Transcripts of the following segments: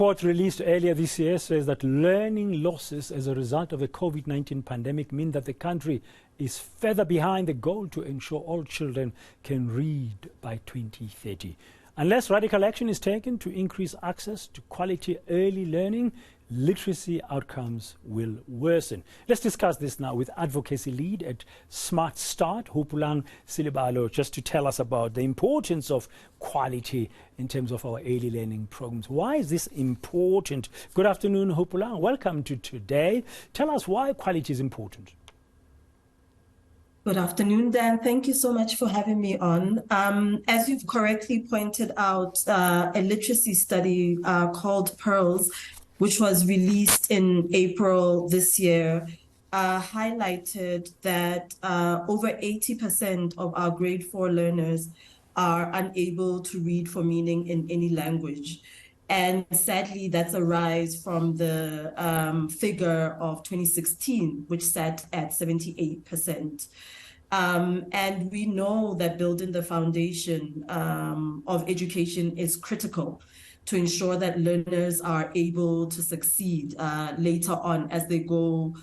report released earlier this year says that learning losses as a result of the COVID-19 pandemic mean that the country is further behind the goal to ensure all children can read by 2030. Unless radical action is taken to increase access to quality early learning, literacy outcomes will worsen. Let's discuss this now with Advocacy Lead at SmartStart, Hopolang Selebalo, just to tell us about the importance of quality in terms of our early learning programs. Why is this important? Good afternoon, Hopolang. Welcome to today. Tell us why quality is important. Good afternoon, Dan. Thank you so much for having me on. As you've correctly pointed out, a literacy study called Pearls, which was released in April this year, highlighted that over 80% of our grade 4 learners are unable to read for meaning in any language. And sadly, that's a rise from the figure of 2016, which sat at 78%. And we know that building the foundation of education is critical to ensure that learners are able to succeed later on as they go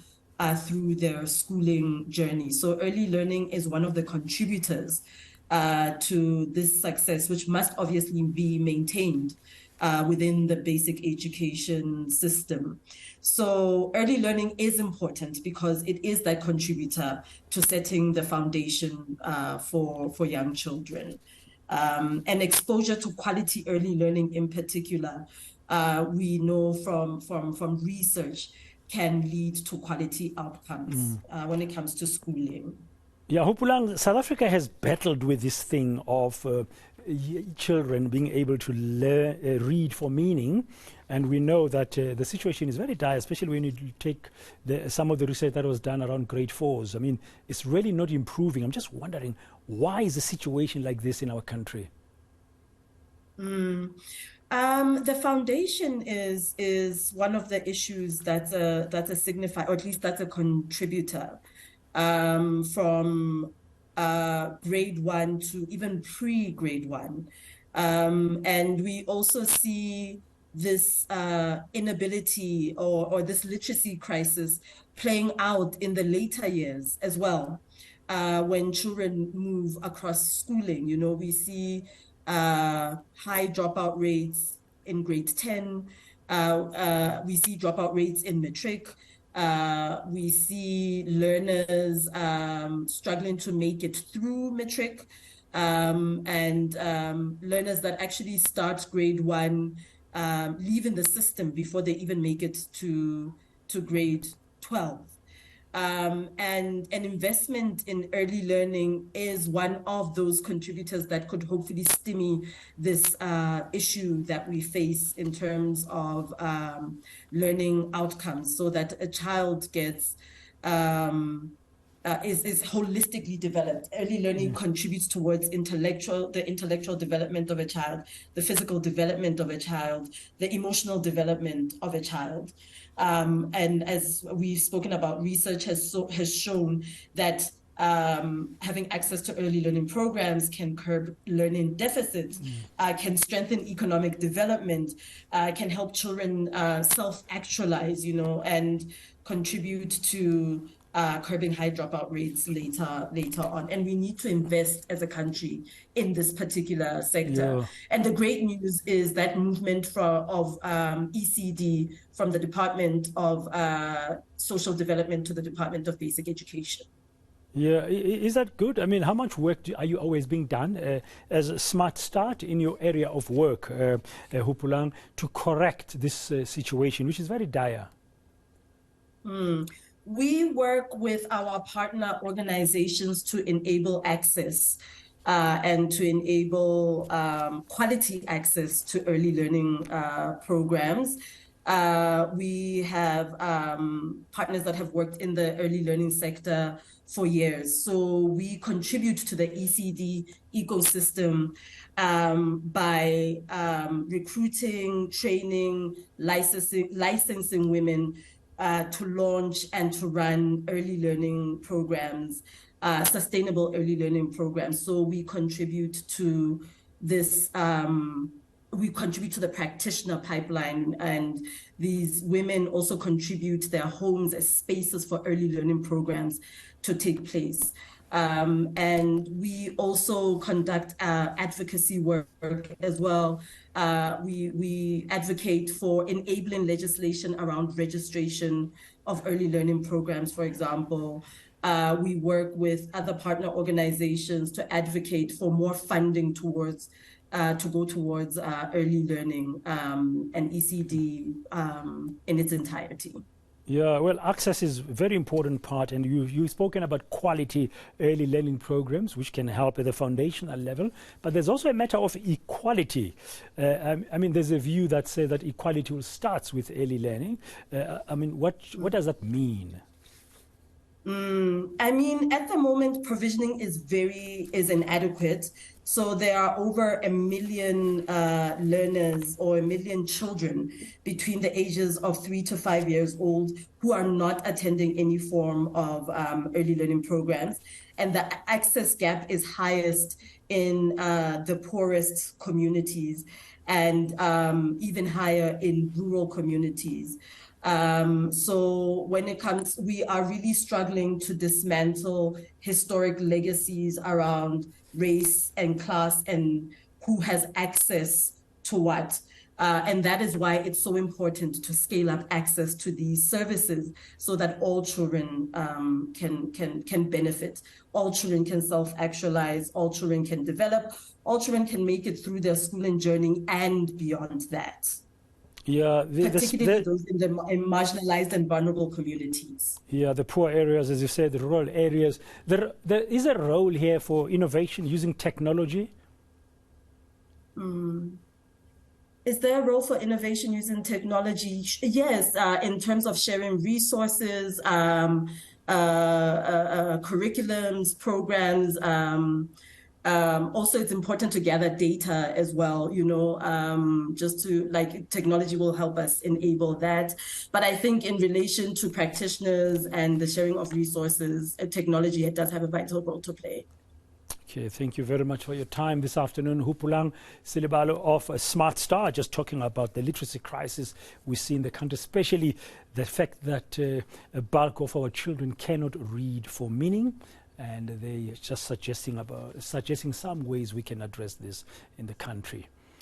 through their schooling journey. So early learning is one of the contributors to this success, which must obviously be maintained within the basic education system. So early learning is important because it is that contributor to setting the foundation for young children. And exposure to quality early learning in particular, we know from research, can lead to quality outcomes when it comes to schooling. Yeah, Hopolang, South Africa has battled with this thing of children being able to read for meaning, and we know that the situation is very dire, especially when you take some of the research that was done around grade 4s. I mean, it's really not improving. I'm just wondering, why is the situation like this in our country? The foundation is one of the issues that's a signifier, or at least that's a contributor from grade 1 to even pre-grade 1. And we also see this inability or this literacy crisis playing out in the later years as well. When children move across schooling, you know, we see high dropout rates in grade 10. We see dropout rates in matric. We see learners struggling to make it through matric, and learners that actually start grade 1 leaving the system before they even make it to grade 12. And an investment in early learning is one of those contributors that could hopefully stymie this issue that we face in terms of learning outcomes, so that a child gets is holistically developed. Early learning contributes towards the intellectual development of a child, the physical development of a child, the emotional development of a child. And as we've spoken about, research has shown that having access to early learning programs can curb learning deficits, can strengthen economic development, can help children self-actualize, you know, and contribute to curbing high dropout rates later on. And we need to invest as a country in this particular sector. Yeah. And the great news is that movement of ECD from the Department of Social Development to the Department of Basic Education. Yeah, is that good? I mean, how much work are you always being done as a SmartStart in your area of work, Hopolang, to correct this situation, which is very dire? We work with our partner organizations to enable access and to enable quality access to early learning programs. We have partners that have worked in the early learning sector for years. So we contribute to the ECD ecosystem by recruiting, training, licensing women to launch and to run early learning programs, sustainable early learning programs. So we contribute to this we contribute to the practitioner pipeline, and these women also contribute their homes as spaces for early learning programs to take place. And we also conduct advocacy work as well. We advocate for enabling legislation around registration of early learning programs, for example. We work with other partner organizations to advocate for more funding towards to go towards early learning and ECD in its entirety. Yeah, well, access is a very important part, and you've spoken about quality early learning programs, which can help at the foundational level. But there's also a matter of equality. I mean, there's a view that says that equality will start with early learning. I mean, what does that mean? I mean, at the moment, provisioning is inadequate. So there are over 1 million learners or 1 million children between the ages of 3 to 5 years old who are not attending any form of early learning programs. And the access gap is highest in the poorest communities, and even higher in rural communities. So when it comes, we are really struggling to dismantle historic legacies around race and class and who has access to what. And that is why it's so important to scale up access to these services so that all children can benefit. All children can self-actualize, all children can develop, all children can make it through their schooling journey and beyond that. Yeah, particularly those in marginalized and vulnerable communities. Yeah, the poor areas, as you said, the rural areas. There is a role here for innovation using technology. Is there a role for innovation using technology? Yes, in terms of sharing resources, curriculums, programs. Also, it's important to gather data as well, you know, just to, like, technology will help us enable that. But I think in relation to practitioners and the sharing of resources, technology does have a vital role to play. Okay, thank you very much for your time this afternoon. Hopolang Selebalo of SmartStart, just talking about the literacy crisis we see in the country, especially the fact that a bulk of our children cannot read for meaning. And they just suggesting some ways we can address this in the country.